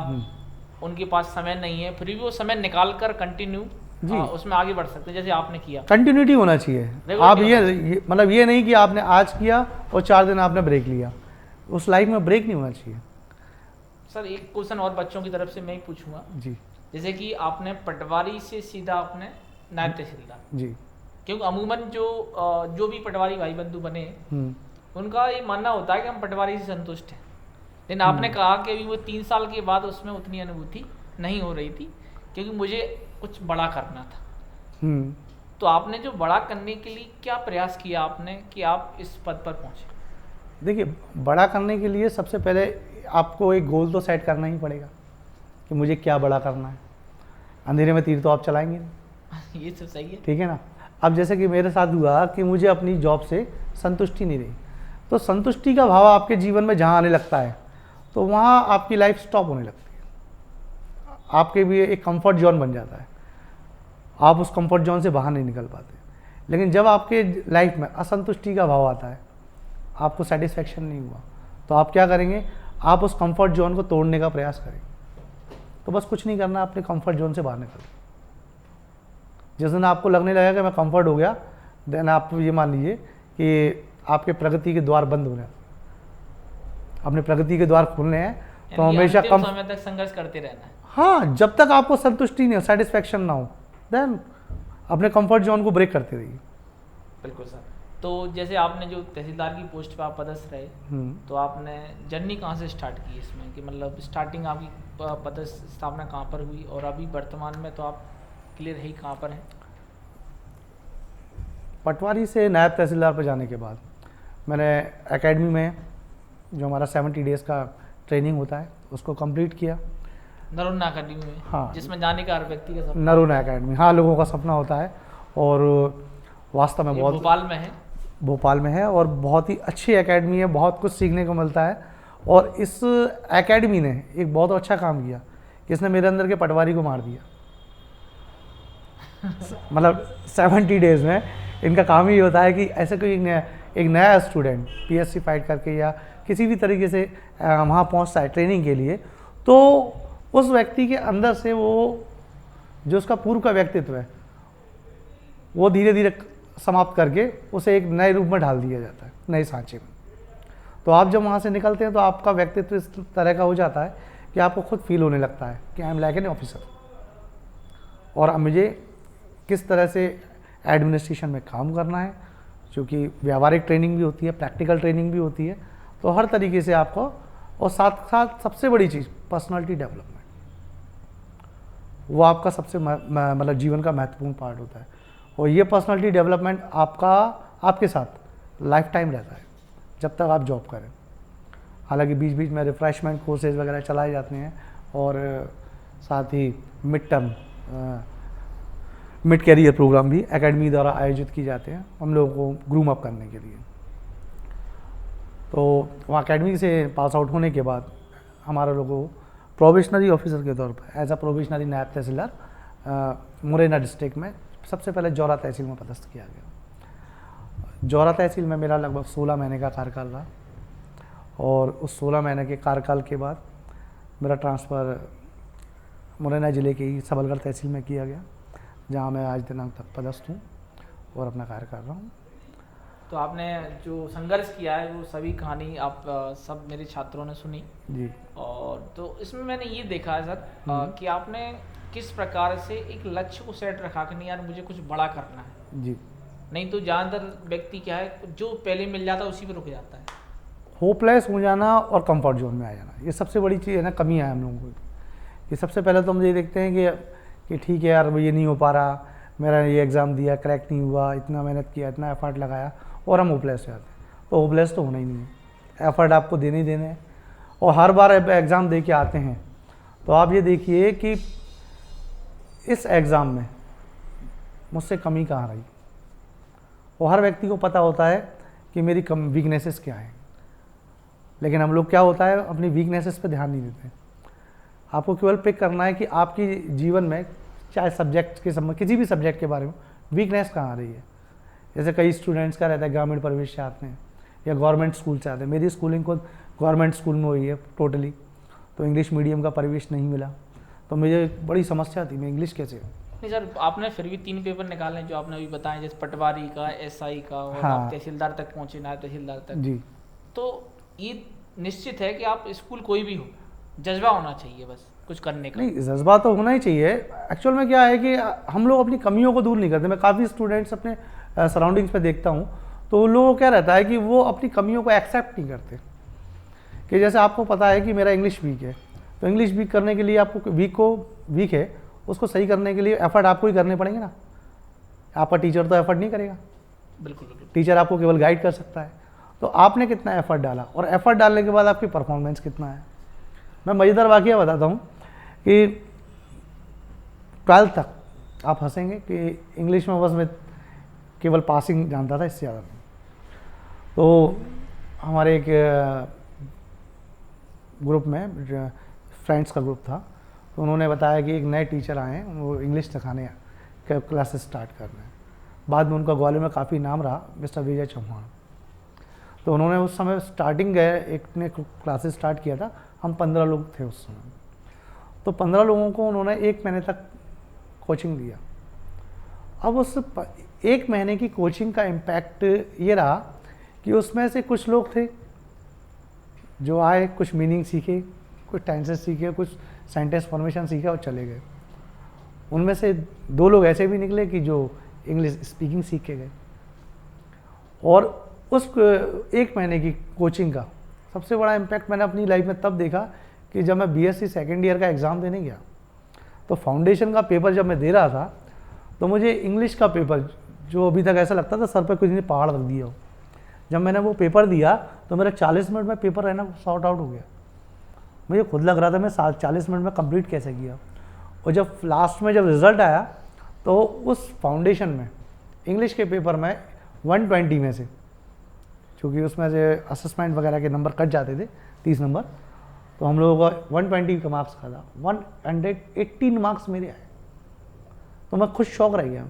Speaker 2: उनके पास समय नहीं है, फिर भी वो समय निकाल कर कंटिन्यू उसमें आगे बढ़ सकते हैं, जैसे आपने किया।
Speaker 1: कंटिन्यूटी होना चाहिए। आप ये मतलब ये नहीं कि आपने आज किया और 4 दिन आपने ब्रेक लिया, उस लाइफ में ब्रेक नहीं होना चाहिए।
Speaker 2: सर एक क्वेश्चन और बच्चों की तरफ से मैं ही पूछूंगा
Speaker 1: जी।
Speaker 2: जैसे कि आपने पटवारी से सीधा आपने नायब तहसीलदार
Speaker 1: जी,
Speaker 2: क्योंकि अमूमन जो भी पटवारी भाई बंधु बने उनका ये मानना होता है कि हम पटवारी से संतुष्ट हैं, लेकिन आपने कहा कि अभी वो 3 साल के बाद उसमें उतनी अनुभूति नहीं हो रही थी क्योंकि मुझे कुछ बड़ा करना था। तो आपने जो बड़ा करने के लिए क्या प्रयास किया आपने कि आप इस पद पर पहुंचे?
Speaker 1: देखिए, बड़ा करने के लिए सबसे पहले आपको एक गोल तो सेट करना ही पड़ेगा कि मुझे क्या बड़ा करना है। अंधेरे में तीर तो आप चलाएंगे नहीं।
Speaker 2: ये तो सही है,
Speaker 1: ठीक है ना। अब जैसे कि मेरे साथ हुआ कि मुझे अपनी जॉब से संतुष्टि नहीं रही, तो संतुष्टि का भाव आपके जीवन में जहाँ आने लगता है तो वहाँ आपकी लाइफ स्टॉप होने लगती है। आपके भी एक कंफर्ट जोन बन जाता है, आप उस कंफर्ट जोन से बाहर नहीं निकल पाते। लेकिन जब आपके लाइफ में असंतुष्टि का भाव आता है, आपको सेटिस्फैक्शन नहीं हुआ, तो आप क्या करेंगे? आप उस कंफर्ट जोन को तोड़ने का प्रयास करेंगे। तो बस कुछ नहीं करना, अपने कंफर्ट जोन से बाहर निकल। जिस दिन आपको लगने लगा कि मैं कंफर्ट हो गया, देन आप ये मान लीजिए कि आपके प्रगति के द्वार बंद हो रहे हैं। अपने प्रगति के द्वार खोलने हैं तो हमेशा कम
Speaker 2: समय तक संघर्ष करते रहना है।
Speaker 1: हाँ, जब तक आपको संतुष्टि नहीं हो, सेटिस्फैक्शन ना हो, देन अपने कंफर्ट जोन को ब्रेक करते रहिए।
Speaker 2: बिल्कुल सर। तो जैसे आपने जो तहसीलदार की पोस्ट पे आप पदस्थ रहे, तो आपने जर्नी कहाँ से स्टार्ट की इसमें कि मतलब स्टार्टिंग आपकी पदस्थ स्थापना कहाँ पर हुई और अभी वर्तमान में तो आप क्लियर है कहाँ पर हैं?
Speaker 1: पटवारी से नायब तहसीलदार पर जाने के बाद मैंने एकेडमी में जो हमारा 70 डेज़ का ट्रेनिंग होता है उसको कंप्लीट किया।
Speaker 2: नरोन्ना अकेडमी में?
Speaker 1: हाँ,
Speaker 2: जिसमें जाने का हर व्यक्ति का सपना।
Speaker 1: नरोन्ना अकेडमी, हाँ, लोगों का सपना होता है और वास्तव में बहुत
Speaker 2: भोपाल में है।
Speaker 1: भोपाल में है और बहुत ही अच्छी एकेडमी है, बहुत कुछ सीखने को मिलता है। और इस एकेडमी ने एक बहुत अच्छा काम किया कि इसने मेरे अंदर के पटवारी को मार दिया। मतलब 70 डेज़ में इनका काम ही होता है कि ऐसे कोई एक नया स्टूडेंट PSC फाइट करके या किसी भी तरीके से वहाँ पहुँचता है ट्रेनिंग के लिए, तो उस व्यक्ति के अंदर से वो जो उसका पूर्व का व्यक्तित्व है वो धीरे धीरे समाप्त करके उसे एक नए रूप में ढाल दिया जाता है, नए सांचे में। तो आप जब वहाँ से निकलते हैं तो आपका व्यक्तित्व इस तरह का हो जाता है कि आपको खुद फील होने लगता है कि I am like an officer, और अब मुझे किस तरह से एडमिनिस्ट्रेशन में काम करना है, क्योंकि व्यावहारिक ट्रेनिंग भी होती है, प्रैक्टिकल ट्रेनिंग भी होती है। तो हर तरीके से आपको, और साथ साथ सबसे बड़ी चीज़ पर्सनालिटी डेवलपमेंट, वो आपका सबसे मतलब जीवन का महत्वपूर्ण पार्ट होता है। और ये पर्सनालिटी डेवलपमेंट आपके साथ लाइफ टाइम रहता है जब तक आप जॉब करें। हालांकि बीच बीच में रिफ्रेशमेंट कोर्सेज वगैरह चलाए जाते हैं, और साथ ही मिड कैरियर प्रोग्राम भी एकेडमी द्वारा आयोजित किए जाते हैं हम लोगों को ग्रूम अप करने के लिए। तो वहाँ अकेडमी से पास आउट होने के बाद हमारा लोगों को प्रोबेशनरी ऑफिसर के तौर पर एज अ प्रोबेशनरी नायब तहसीलदार मुरैना डिस्ट्रिक्ट में सबसे पहले जौरा तहसील में पदस्थ किया गया। जौरा तहसील में मेरा लगभग 16 महीने का कार्यकाल रहा, और उस 16 महीने के कार्यकाल के बाद मेरा ट्रांसफ़र मुरैना ज़िले के ही सबलगढ़ तहसील में किया गया, जहाँ मैं आज दिनांक तक पदस्थ हूँ और अपना कार्य कर रहा हूँ।
Speaker 2: तो आपने जो संघर्ष किया है वो सभी कहानी आप सब मेरे छात्रों ने सुनी
Speaker 1: जी।
Speaker 2: और तो इसमें मैंने ये देखा है सर कि आपने किस प्रकार से एक लक्ष्य को सेट रखा कि नहीं यार मुझे कुछ बड़ा करना है
Speaker 1: जी।
Speaker 2: नहीं तो ज़्यादातर व्यक्ति क्या है जो पहले मिल जाता है उसी पर रुक जाता है।
Speaker 1: होपलेस हो जाना और कंफर्ट जोन में आ जाना, ये सबसे बड़ी चीज़ है ना, कमी है हम लोगों को। ये सबसे पहले तो हम ये देखते हैं कि ठीक है यार ये नहीं हो पा रहा, मेरा ये एग्ज़ाम दिया क्रैक नहीं हुआ, इतना मेहनत किया, इतना एफर्ट लगाया, और हम होपलेस हो जाते हैं। तो होपलेस तो होना ही नहीं है, एफर्ट आपको देने ही देने हैं। और हर बार एग्ज़ाम दे के आते हैं तो आप ये देखिए कि इस एग्ज़ाम में मुझसे कमी कहाँ रही। और हर व्यक्ति को पता होता है कि मेरी वीकनेसेस क्या हैं, लेकिन हम लोग क्या होता है अपनी वीकनेसेस पे ध्यान नहीं देते। आपको केवल पिक करना है कि आपकी जीवन में चाहे सब्जेक्ट के संबंध किसी भी सब्जेक्ट के बारे में वीकनेस कहाँ आ रही है। जैसे कई स्टूडेंट्स का रहता है ग्रामीण परिवेश से आते हैं या गवर्नमेंट स्कूल से आते हैं। मेरी स्कूलिंग को गवर्नमेंट स्कूल में हुई है टोटली, तो इंग्लिश मीडियम का परिवेश नहीं मिला, तो मुझे बड़ी समस्या थी, मैं इंग्लिश कैसे।
Speaker 2: नहीं सर, आपने फिर भी 3 पेपर निकाले जो आपने अभी बताए, जैसे पटवारी का, एसआई का, और
Speaker 1: हाँ।
Speaker 2: आप तहसीलदार तक पहुँचे, नायब तहसीलदार तक
Speaker 1: जी।
Speaker 2: तो ये निश्चित है कि आप स्कूल कोई भी हो जज्बा होना चाहिए बस कुछ करने का।
Speaker 1: नहीं, जज्बा तो होना ही चाहिए। एक्चुअल में क्या है कि हम लोग अपनी कमियों को दूर नहीं करते। मैं काफ़ी स्टूडेंट्स अपने सराउंडिंग्स पे देखता हूँ, तो उन लोगों को क्या रहता है कि वो अपनी कमियों को एक्सेप्ट नहीं करते। कि जैसे आपको पता है कि मेरा इंग्लिश वीक है, तो इंग्लिश वीक करने के लिए आपको वीक है उसको सही करने के लिए एफर्ट आपको ही करने पड़ेंगे ना। आपका टीचर तो एफर्ट नहीं करेगा,
Speaker 2: बिल्कुल बिल्कुल।
Speaker 1: टीचर आपको केवल गाइड कर सकता है। तो आपने कितना एफर्ट डाला और एफर्ट डालने के बाद आपकी परफॉर्मेंस कितना है। मैं मज़ेदार वाक़या बताता हूँ कि 12th तक आप हंसेंगे कि इंग्लिश में बस मैं केवल पासिंग जानता था, इससे ज़्यादा नहीं। तो हमारे एक ग्रुप में फ्रेंड्स का ग्रुप था, तो उन्होंने बताया कि एक नए टीचर आए हैं, वो इंग्लिश सिखाने क्लासेस स्टार्ट कर रहे हैं। बाद में उनका ग्वालियर में काफ़ी नाम रहा, मिस्टर विजय चौहान। तो उन्होंने उस समय स्टार्टिंग गए, एक ने क्लासेस स्टार्ट किया था, हम 15 लोग थे उस समय। तो 15 लोगों को उन्होंने 1 महीने तक कोचिंग दिया। अब उस 1 महीने की कोचिंग का इम्पैक्ट ये रहा कि उसमें से कुछ लोग थे जो आए, कुछ मीनिंग सीखे, कुछ टेंसेस सीखे, कुछ सेंटेंस फॉर्मेशन सीखे और चले गए। उनमें से 2 लोग ऐसे भी निकले कि जो इंग्लिश स्पीकिंग सीख के गए। और उस 1 महीने की कोचिंग का सबसे बड़ा इम्पैक्ट मैंने अपनी लाइफ में तब देखा कि जब मैं बीएससी सेकेंड ईयर का एग्ज़ाम देने गया, तो फाउंडेशन का पेपर जब मैं दे रहा था, तो मुझे इंग्लिश का पेपर, जो अभी तक ऐसा लगता था सर पर कुछ ने पहाड़ रख दिया हो, जब मैंने वो पेपर दिया तो मेरा 40 मिनट में पेपर रहना सॉर्ट आउट हो गया। मुझे खुद लग रहा था मैं 40 मिनट में कंप्लीट कैसे किया। और जब लास्ट में जब रिज़ल्ट आया तो उस फाउंडेशन में इंग्लिश के पेपर में 120 में से, क्योंकि उसमें से असेसमेंट वगैरह के नंबर कट जाते थे 30 नंबर, तो हम लोगों का 120 का मार्क्स का था, 118 मार्क्स मेरे आए। तो मैं खुद शौक रह गया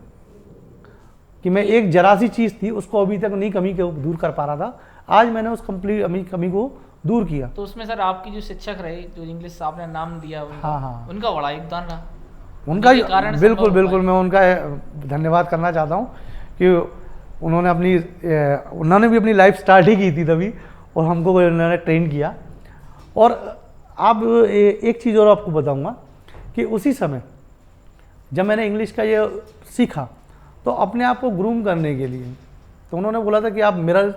Speaker 1: कि मैं एक जरा सी चीज़ थी उसको अभी तक नहीं कमी के दूर कर पा रहा था, आज मैंने उस कमी को दूर किया।
Speaker 2: तो उसमें सर आपकी जो शिक्षक रहे, जो इंग्लिश आपने नाम दिया उनका,
Speaker 1: हाँ, हाँ।
Speaker 2: उनका बड़ा योगदान रहा।
Speaker 1: उनका
Speaker 2: उन्हीं के कारण संभव
Speaker 1: बिल्कुल
Speaker 2: हो
Speaker 1: बिल्कुल
Speaker 2: पाया।
Speaker 1: मैं उनका धन्यवाद करना चाहता हूँ कि उन्होंने भी अपनी लाइफ स्टार्ट ही की थी तभी, और हमको उन्होंने ट्रेन किया। और अब एक चीज़ और आपको बताऊंगा कि उसी समय जब मैंने इंग्लिश का ये सीखा तो अपने आप को ग्रूम करने के लिए तो उन्होंने बोला था कि आप मिरर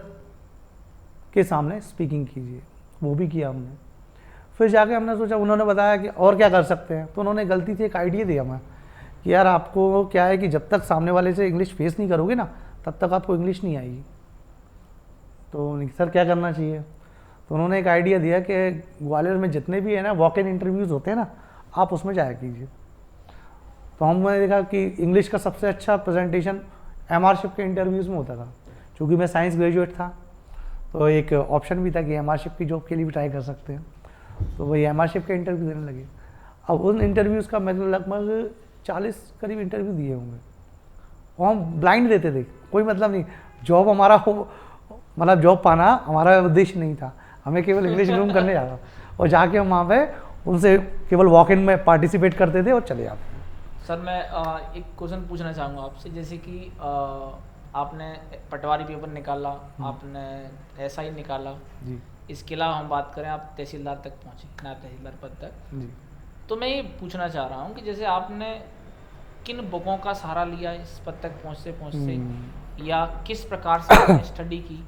Speaker 1: के सामने स्पीकिंग कीजिए, वो भी किया हमने। फिर जाके हमने सोचा, उन्होंने बताया कि और क्या कर सकते हैं, तो उन्होंने गलती से एक आइडिया दिया हमें कि यार आपको क्या है कि जब तक सामने वाले से इंग्लिश फेस नहीं करोगे ना तब तक आपको इंग्लिश नहीं आएगी। तो सर क्या करना चाहिए, तो उन्होंने एक आइडिया दिया कि ग्वालियर में जितने भी है ना वॉक इन इंटरव्यूज़ होते हैं ना, आप उसमें जाया कीजिए। तो हमने देखा कि इंग्लिश का सबसे अच्छा प्रेजेंटेशन एमआरशिप के इंटरव्यूज़ में होता था। चूँकि मैं साइंस ग्रेजुएट था तो एक ऑप्शन भी था कि एमआरशिप की जॉब के लिए भी ट्राई कर सकते हैं, तो वही एमआरशिप के इंटरव्यू देने लगे। अब उन इंटरव्यूज़ का मैंने लगभग 40 करीब इंटरव्यू दिए होंगे, और हम ब्लाइंड देते थे, कोई मतलब नहीं, जॉब हमारा हो मतलब जॉब पाना हमारा उद्देश्य नहीं था, हमें केवल इंग्लिश रूम करने जाना, और जाके हम वहाँ पे उनसे केवल वॉक इन में पार्टिसिपेट करते थे और चले जाते थे।
Speaker 2: सर मैं एक क्वेश्चन पूछना चाहूँगा आपसे, जैसे कि आपने पटवारी पेपर निकाला, आपने एसआई निकाला
Speaker 1: जी
Speaker 2: इसके अलावा हम बात करें आप तहसीलदार तक पहुँचे, नायब तहसीलदार पद तक।
Speaker 1: जी
Speaker 2: तो मैं ये पूछना चाह रहा हूँ कि जैसे आपने किन बुकों का सहारा लिया इस पद तक पहुँचते या किस प्रकार से आपने स्टडी की,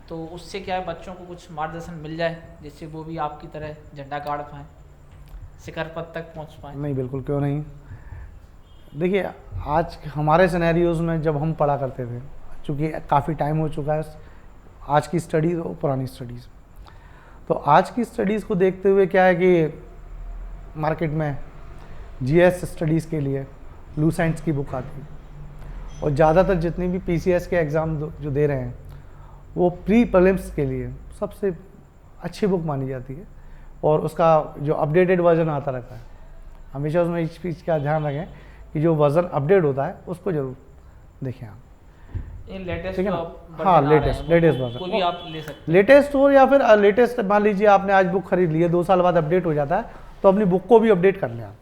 Speaker 2: तो उससे क्या है बच्चों को कुछ मार्गदर्शन मिल जाए जिससे वो भी आपकी तरह झंडा गाड़ पाएँ, शिखर पद तक पहुँच पाएँ।
Speaker 1: नहीं बिल्कुल, क्यों नहीं। देखिए आज हमारे सिनेरियोज़ में जब हम पढ़ा करते थे, चूँकि काफ़ी टाइम हो चुका है आज की स्टडीज़ और पुरानी स्टडीज़, तो आज की स्टडीज़ को देखते हुए क्या है कि मार्केट में जीएस स्टडीज़ के लिए लूसेंट्स की बुक आती है, और ज़्यादातर जितनी भी पीसीएस के एग्ज़ाम जो दे रहे हैं वो प्री प्रीलिम्स के लिए सबसे अच्छी बुक मानी जाती है, और उसका जो अपडेटेड वर्जन आता रहता है, हमेशा उसमें इस चीज़ का ध्यान रखें कि जो वर्जन अपडेट होता है उसको ज़रूर देखें आप।
Speaker 2: लेटेस्ट
Speaker 1: ठीक है ना, हाँ लेटेस्ट वर्जन
Speaker 2: कोई भी आप ले सकते हैं,
Speaker 1: लेटेस्ट हो या फिर लेटेस्ट, मान लीजिए आपने आज बुक खरीद ली है, 2 साल बाद अपडेट हो जाता है, तो अपनी बुक को भी अपडेट कर लें आप।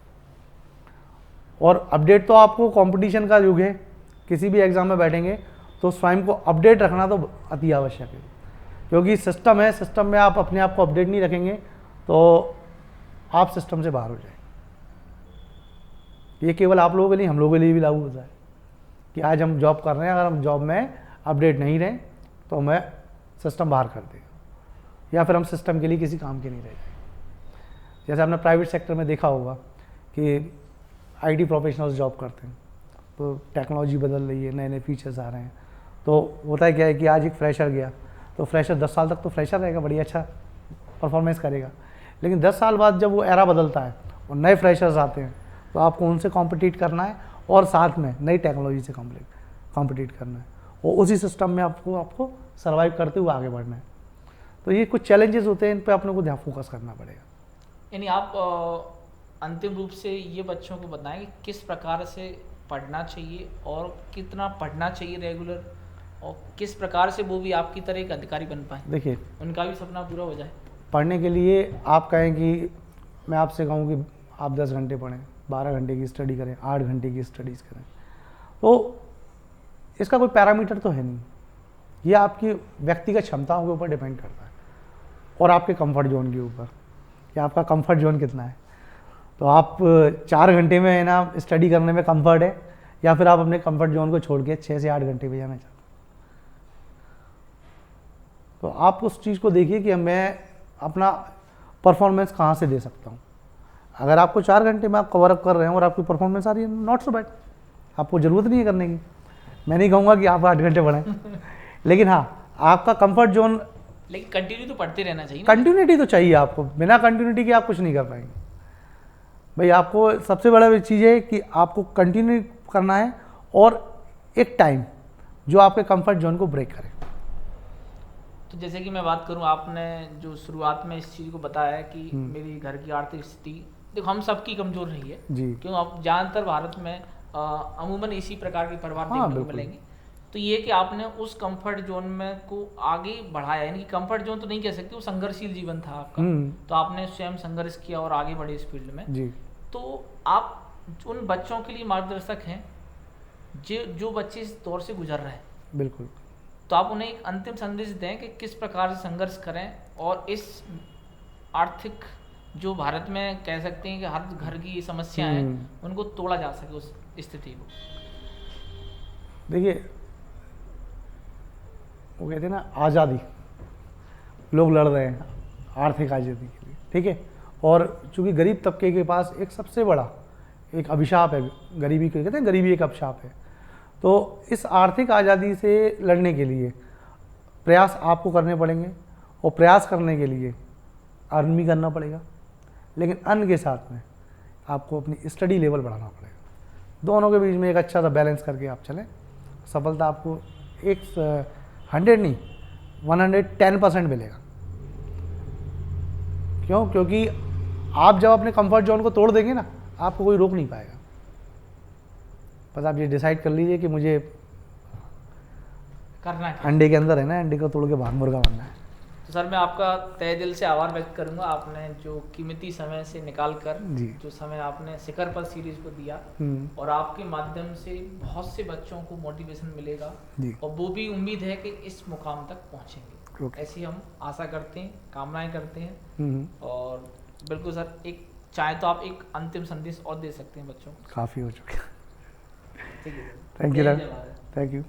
Speaker 1: और अपडेट तो आपको कंपटीशन का युग है, किसी भी एग्ज़ाम में बैठेंगे तो स्वयं को अपडेट रखना तो अति आवश्यक है, क्योंकि सिस्टम है, सिस्टम में आप अपने आप को अपडेट नहीं रखेंगे तो आप सिस्टम से बाहर हो जाएंगे। ये केवल आप लोगों के लिए, हम लोगों के लिए भी लागू होता है कि आज हम जॉब कर रहे हैं, अगर हम जॉब में अपडेट नहीं रहें तो हमें सिस्टम बाहर कर देगा, या फिर हम सिस्टम के लिए किसी काम के नहीं रह जाएंगे। जैसे आपने प्राइवेट सेक्टर में देखा होगा कि आईटी प्रोफेशनल्स जॉब करते हैं, तो टेक्नोलॉजी बदल रही है, नए नए फीचर्स आ रहे हैं, तो होता है क्या है कि आज एक फ्रेशर गया तो फ्रेशर 10 साल तक तो फ्रेशर रहेगा, बढ़िया अच्छा परफॉर्मेंस करेगा, लेकिन 10 साल बाद जब वो एरा बदलता है और नए फ्रेशर्स आते हैं तो आपको उनसे कॉम्पिटिट करना है, और साथ में नई टेक्नोलॉजी से कॉम्पिटिट करना है, और उसी सिस्टम में आपको सर्वाइव करते हुए आगे बढ़ना है। तो ये कुछ चैलेंजेस होते हैं, इन पे अपने को ध्यान फोकस करना पड़ेगा।
Speaker 2: यानी आप अंतिम रूप से ये बच्चों को बताएं कि किस प्रकार से पढ़ना चाहिए और कितना पढ़ना चाहिए रेगुलर, और किस प्रकार से वो भी आपकी तरह एक अधिकारी बन पाए,
Speaker 1: देखिए
Speaker 2: उनका भी सपना पूरा हो जाए।
Speaker 1: पढ़ने के लिए आप कहें कि मैं आपसे कहूँ कि आप 10 घंटे पढ़ें, 12 घंटे की स्टडी करें, 8 घंटे की स्टडीज़ करें, तो इसका कोई पैरामीटर तो है नहीं, ये आपकी व्यक्तिगत क्षमताओं के ऊपर डिपेंड करता है और आपके कंफर्ट जोन के ऊपर कि आपका कंफर्ट जोन कितना है। तो आप 4 घंटे में है ना स्टडी करने में कंफर्ट है, या फिर आप अपने कंफर्ट जोन को छोड़ के 6 से 8 घंटे पे जाना चाहते हैं। तो आप उस चीज़ को देखिए कि मैं अपना परफॉर्मेंस कहाँ से दे सकता हूँ। अगर आपको 4 घंटे में आप कवर अप कर रहे हैं और आपकी परफॉर्मेंस आ रही है, नॉट सो बैड, आपको ज़रूरत नहीं है करने की। मैं नहीं कहूँगा कि आप 8 घंटे पढ़ें लेकिन हाँ आपका कंफर्ट जोन,
Speaker 2: लेकिन कंटिन्यू तो पढ़ते रहना चाहिए,
Speaker 1: कंटिन्यूटी तो चाहिए आपको, बिना कंटिन्यूटी के आप कुछ नहीं कर पाएंगे भाई। आपको सबसे बड़ा चीज़ है कि आपको कंटिन्यू करना है, और एक टाइम जो आपके कंफर्ट जोन को ब्रेक करे।
Speaker 2: तो जैसे कि मैं बात करूं, आपने जो शुरुआत में इस चीज़ को बताया है कि मेरी घर की आर्थिक स्थिति, देखो हम सबकी कमज़ोर रही है
Speaker 1: जी,
Speaker 2: क्यों, आप ज़्यादातर भारत में अमूमन इसी प्रकार के परिवार देखने को मिलेंगे तो ये कि आपने उस कंफर्ट जोन में को आगे बढ़ाया, यानी कि कंफर्ट जोन तो नहीं कह सकते, वो संघर्षशील जीवन था आपका, तो आपने स्वयं संघर्ष किया और आगे बढ़े इस फील्ड में।
Speaker 1: जी।
Speaker 2: तो आप उन बच्चों के लिए मार्गदर्शक हैं जो बच्चे इस दौर से गुजर रहे हैं,
Speaker 1: बिल्कुल।
Speaker 2: तो आप उन्हें एक अंतिम संदेश दें कि किस प्रकार से संघर्ष करें और इस आर्थिक जो भारत में कह सकते हैं कि हर घर की ये समस्याएं हैं, उनको तोड़ा जा सके उस स्थिति को।
Speaker 1: देखिए, वो कहते हैं ना, आज़ादी, लोग लड़ रहे हैं आर्थिक आज़ादी के लिए, ठीक है। और चूंकि गरीब तबके के पास एक सबसे बड़ा एक अभिशाप है गरीबी, को कहते हैं गरीबी एक अभिशाप है। तो इस आर्थिक आज़ादी से लड़ने के लिए प्रयास आपको करने पड़ेंगे, और प्रयास करने के लिए अर्न भी करना पड़ेगा, लेकिन अर्न के साथ में आपको अपनी स्टडी लेवल बढ़ाना पड़ेगा। दोनों के बीच में एक अच्छा सा बैलेंस करके आप चलें, सफलता आपको 100 नहीं 110% मिलेगा। क्यों? क्योंकि आप जब अपने कंफर्ट जोन को तोड़ देंगे ना, आपको कोई रोक नहीं पाएगा। बस आप ये डिसाइड कर लीजिए कि मुझे
Speaker 2: करना है,
Speaker 1: अंडे के अंदर है ना, अंडे को तोड़ के बाहर मुर्गा बनना है।
Speaker 2: तो सर मैं आपका तहे दिल से आभार व्यक्त करूंगा, आपने जो कीमती समय से निकाल कर
Speaker 1: जी।
Speaker 2: जो समय आपने शिखर पर सीरीज को दिया, और आपके माध्यम से बहुत से बच्चों को मोटिवेशन मिलेगा,
Speaker 1: जी।
Speaker 2: और वो भी उम्मीद है कि इस मुकाम तक पहुंचेंगे।
Speaker 1: ओके।
Speaker 2: ऐसी हम आशा करते हैं, कामनाएं करते हैं।
Speaker 1: हम्म।
Speaker 2: और बिल्कुल सर, एक चाहे तो आप एक अंतिम संदेश और दे सकते हैं बच्चों को।
Speaker 1: काफ़ी हो चुका।
Speaker 2: ठीक है,
Speaker 1: थैंक यू।
Speaker 2: जय भारत।
Speaker 1: Thank you.